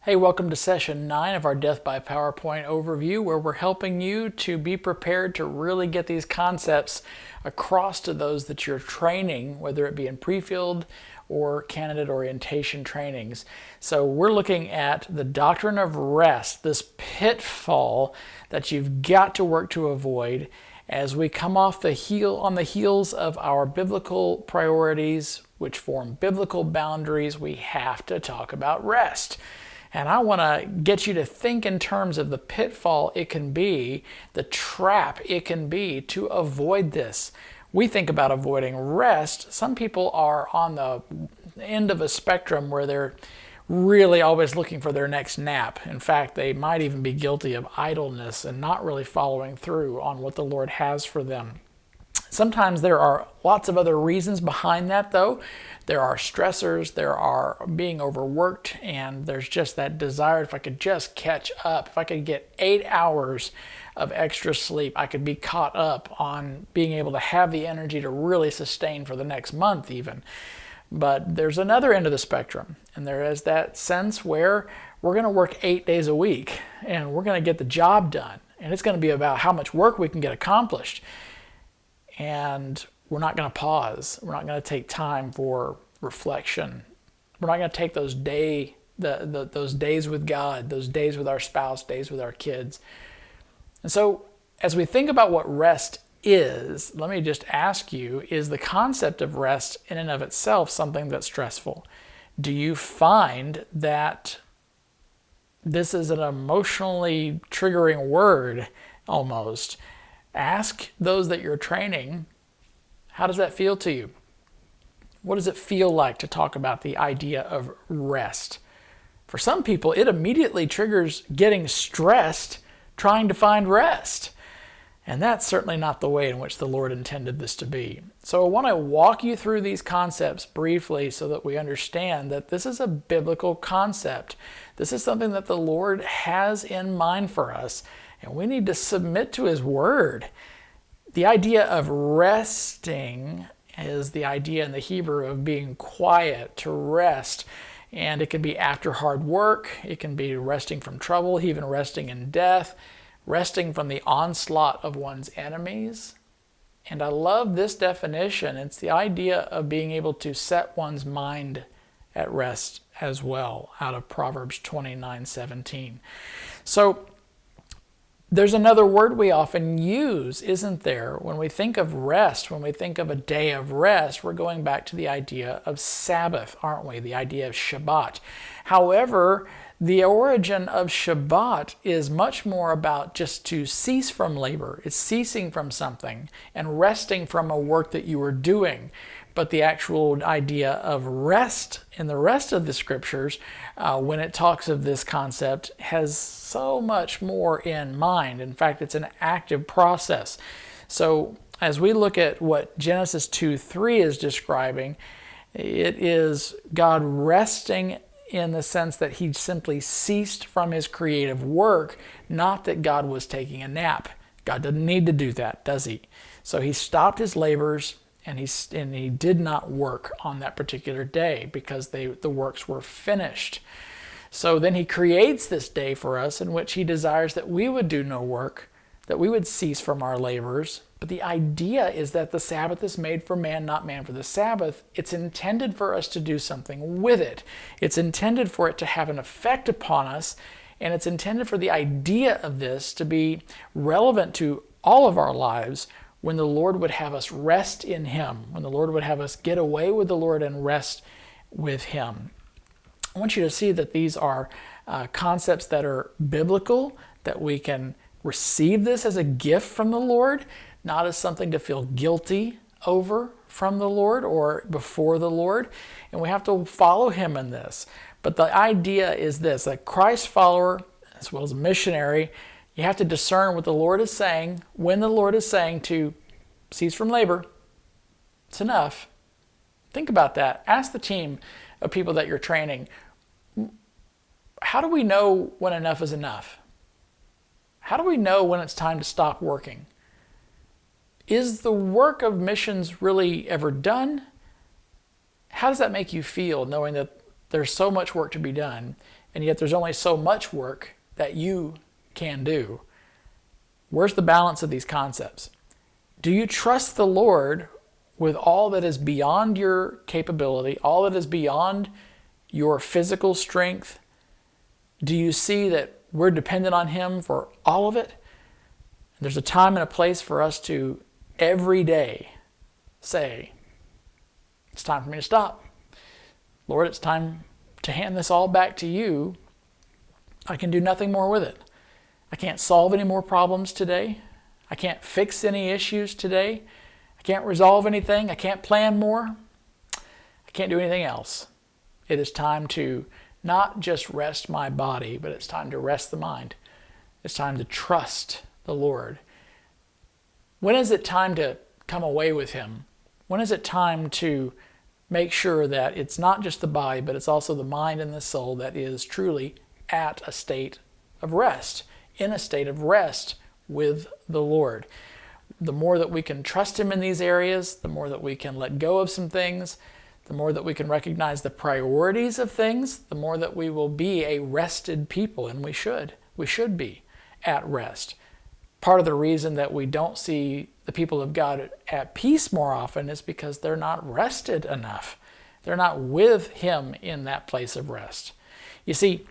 Hey, welcome to session 9 of our Death by PowerPoint overview, where we're helping you to be prepared to really get these concepts across to those that you're training, whether it be in pre-field or candidate orientation trainings. So we're looking at the Doctrine of Rest, this pitfall that you've got to work to avoid as we come off the heels of our biblical priorities, which form biblical boundaries. We have to talk about rest. And I want to get you to think in terms of the pitfall it can be, the trap it can be to avoid this. We think about avoiding rest. Some people are on the end of a spectrum where they're really always looking for their next nap. In fact, they might even be guilty of idleness and not really following through on what the Lord has for them. Sometimes there are lots of other reasons behind that, though. There are stressors, there are being overworked, and there's just that desire, if I could just catch up, if I could get 8 hours of extra sleep, I could be caught up on being able to have the energy to really sustain for the next month even. But there's another end of the spectrum, and there is that sense where we're going to work 8 days a week, and we're going to get the job done, and it's going to be about how much work we can get accomplished. And we're not going to pause. We're not going to take time for reflection. We're not going to take those those days with God, those days with our spouse, days with our kids. And so as we think about what rest is, let me just ask you, is the concept of rest in and of itself something that's stressful? Do you find that this is an emotionally triggering word almost? Ask those that you're training, how does that feel to you? What does it feel like to talk about the idea of rest? For some people, it immediately triggers getting stressed trying to find rest. And that's certainly not the way in which the Lord intended this to be. So I want to walk you through these concepts briefly so that we understand that this is a biblical concept. This is something that the Lord has in mind for us. And we need to submit to His Word. The idea of resting is the idea in the Hebrew of being quiet, to rest. And it can be after hard work. It can be resting from trouble, even resting in death, resting from the onslaught of one's enemies. And I love this definition. It's the idea of being able to set one's mind at rest as well, out of Proverbs 29:17. So, there's another word we often use, isn't there? When we think of rest, when we think of a day of rest, we're going back to the idea of Sabbath, aren't we? The idea of Shabbat. However, the origin of Shabbat is much more about just to cease from labor. It's ceasing from something and resting from a work that you were doing. But the actual idea of rest in the rest of the scriptures, when it talks of this concept, has so much more in mind. In fact, it's an active process. So as we look at what Genesis 2:3 is describing, it is God resting in the sense that He simply ceased from His creative work, not that God was taking a nap. God doesn't need to do that, does He? So He stopped His labors, and he did not work on that particular day because the works were finished. So then He creates this day for us in which He desires that we would do no work, that we would cease from our labors. But the idea is that the Sabbath is made for man, not man for the Sabbath. It's intended for us to do something with it. It's intended for it to have an effect upon us, and it's intended for the idea of this to be relevant to all of our lives when the Lord would have us rest in Him, when the Lord would have us get away with the Lord and rest with Him. I want you to see that these are concepts that are biblical, that we can receive this as a gift from the Lord, not as something to feel guilty over from the Lord or before the Lord. And we have to follow Him in this. But the idea is this, a Christ follower, as well as a missionary, you have to discern what the Lord is saying, when the Lord is saying to cease from labor. It's enough. Think about that. Ask the team of people that you're training, how do we know when enough is enough? How do we know when it's time to stop working? Is the work of missions really ever done? How does that make you feel, knowing that there's so much work to be done and yet there's only so much work that you can do. Where's the balance of these concepts? Do you trust the Lord with all that is beyond your capability, all that is beyond your physical strength? Do you see that we're dependent on Him for all of it? There's a time and a place for us to every day say, it's time for me to stop. Lord, it's time to hand this all back to you. I can do nothing more with it. I can't solve any more problems today. I can't fix any issues today. I can't resolve anything. I can't plan more. I can't do anything else. It is time to not just rest my body, but it's time to rest the mind. It's time to trust the Lord. When is it time to come away with Him? When is it time to make sure that it's not just the body, but it's also the mind and the soul that is truly at a state of rest, in a state of rest with the Lord? The more that we can trust Him in these areas, the more that we can let go of some things, the more that we can recognize the priorities of things, the more that we will be a rested people, and we should be at rest. Part of the reason that we don't see the people of God at peace more often is because they're not rested enough. They're not with Him in that place of rest. You see,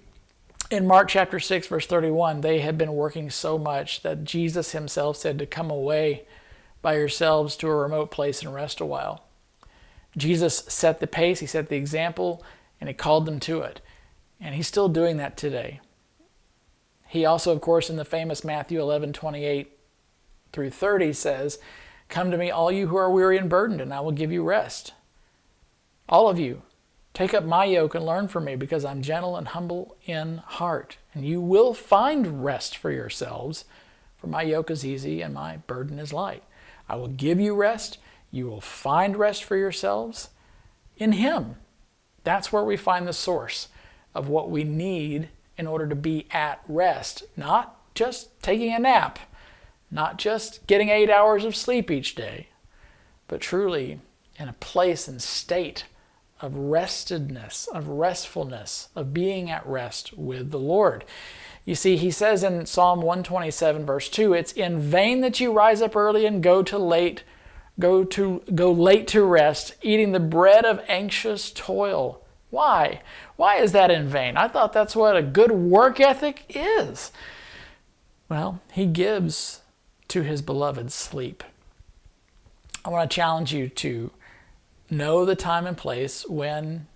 in Mark chapter 6, verse 31, they had been working so much that Jesus Himself said to come away by yourselves to a remote place and rest a while. Jesus set the pace, He set the example, and He called them to it. And He's still doing that today. He also, of course, in the famous Matthew 11:28 through 30 says, "Come to me, all you who are weary and burdened, and I will give you rest. All of you, take up my yoke and learn from me, because I'm gentle and humble in heart, and you will find rest for yourselves, for my yoke is easy and my burden is light." I will give you rest. You will find rest for yourselves in Him. That's where we find the source of what we need in order to be at rest. Not just taking a nap, not just getting 8 hours of sleep each day, but truly in a place and state of restedness, of restfulness, of being at rest with the Lord. You see, He says in Psalm 127, verse 2, it's in vain that you rise up early and go late to rest, eating the bread of anxious toil. Why? Why is that in vain? I thought that's what a good work ethic is. Well, He gives to His beloved sleep. I want to challenge you to know the time and place when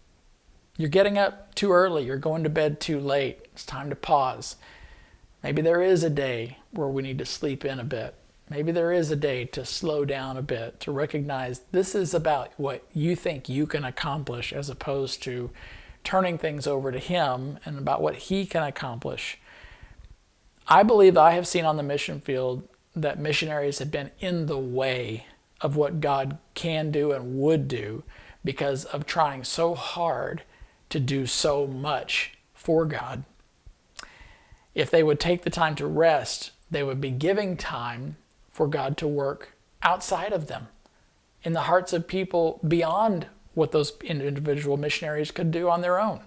you're getting up too early, you're going to bed too late. It's time to pause. Maybe there is a day where we need to sleep in a bit. Maybe there is a day to slow down a bit, to recognize this is about what you think you can accomplish as opposed to turning things over to Him and about what He can accomplish. I believe I have seen on the mission field that missionaries have been in the way of what God can do and would do because of trying so hard to do so much for God. If they would take the time to rest, they would be giving time for God to work outside of them, in the hearts of people beyond what those individual missionaries could do on their own.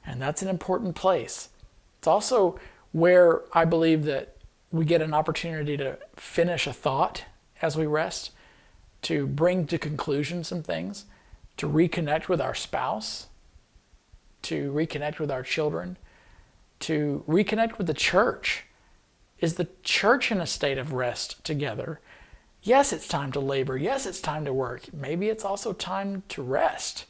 And that's an important place. It's also where I believe that we get an opportunity to finish a thought as we rest, to bring to conclusion some things, to reconnect with our spouse, to reconnect with our children, to reconnect with the church. Is the church in a state of rest together? Yes, it's time to labor. Yes, it's time to work. Maybe it's also time to rest.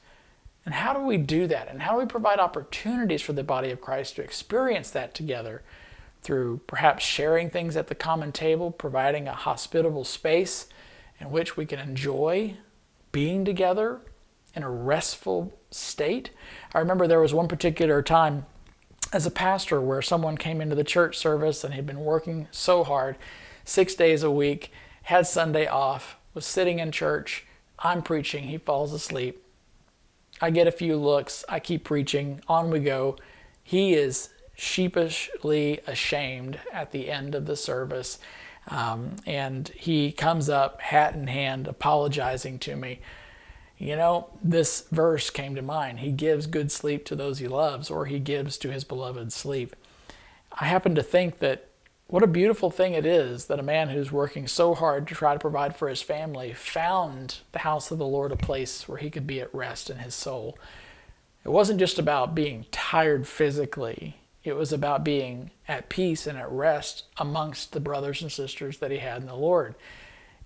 And how do we do that? And how do we provide opportunities for the body of Christ to experience that together? Through perhaps sharing things at the common table, providing a hospitable space in which we can enjoy being together in a restful state. I remember there was one particular time as a pastor where someone came into the church service and had been working so hard, 6 days a week, had Sunday off, was sitting in church, I'm preaching, he falls asleep. I get a few looks, I keep preaching, on we go. He is sheepishly ashamed at the end of the service, and he comes up, hat in hand, apologizing to me. You know, this verse came to mind. He gives good sleep to those he loves, or he gives to his beloved sleep. I happen to think that what a beautiful thing it is that a man who's working so hard to try to provide for his family found the house of the Lord a place where he could be at rest in his soul. It wasn't just about being tired physically. It was about being at peace and at rest amongst the brothers and sisters that he had in the Lord.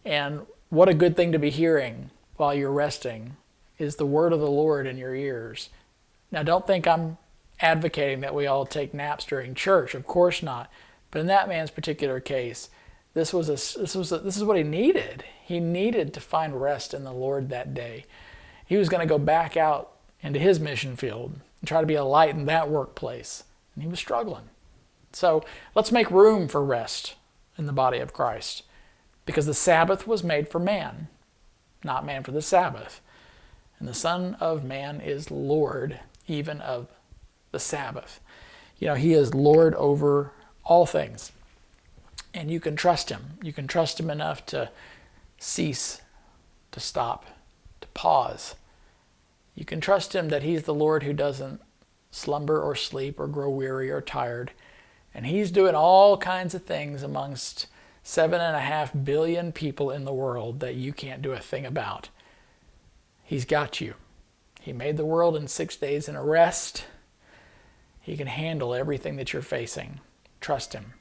And what a good thing to be hearing while you're resting is the word of the Lord in your ears. Now, don't think I'm advocating that we all take naps during church. Of course not. But in that man's particular case, this is what he needed. He needed to find rest in the Lord that day. He was going to go back out into his mission field and try to be a light in that workplace. And he was struggling. So let's make room for rest in the body of Christ, because the Sabbath was made for man, not man for the Sabbath. And the Son of Man is Lord even of the Sabbath. You know, he is Lord over all things. And you can trust him. You can trust him enough to cease, to stop, to pause. You can trust him that he's the Lord who doesn't slumber or sleep or grow weary or tired. And he's doing all kinds of things amongst 7.5 billion people in the world that you can't do a thing about. He's got you. He made the world in 6 days in a rest. He can handle everything that you're facing. Trust him.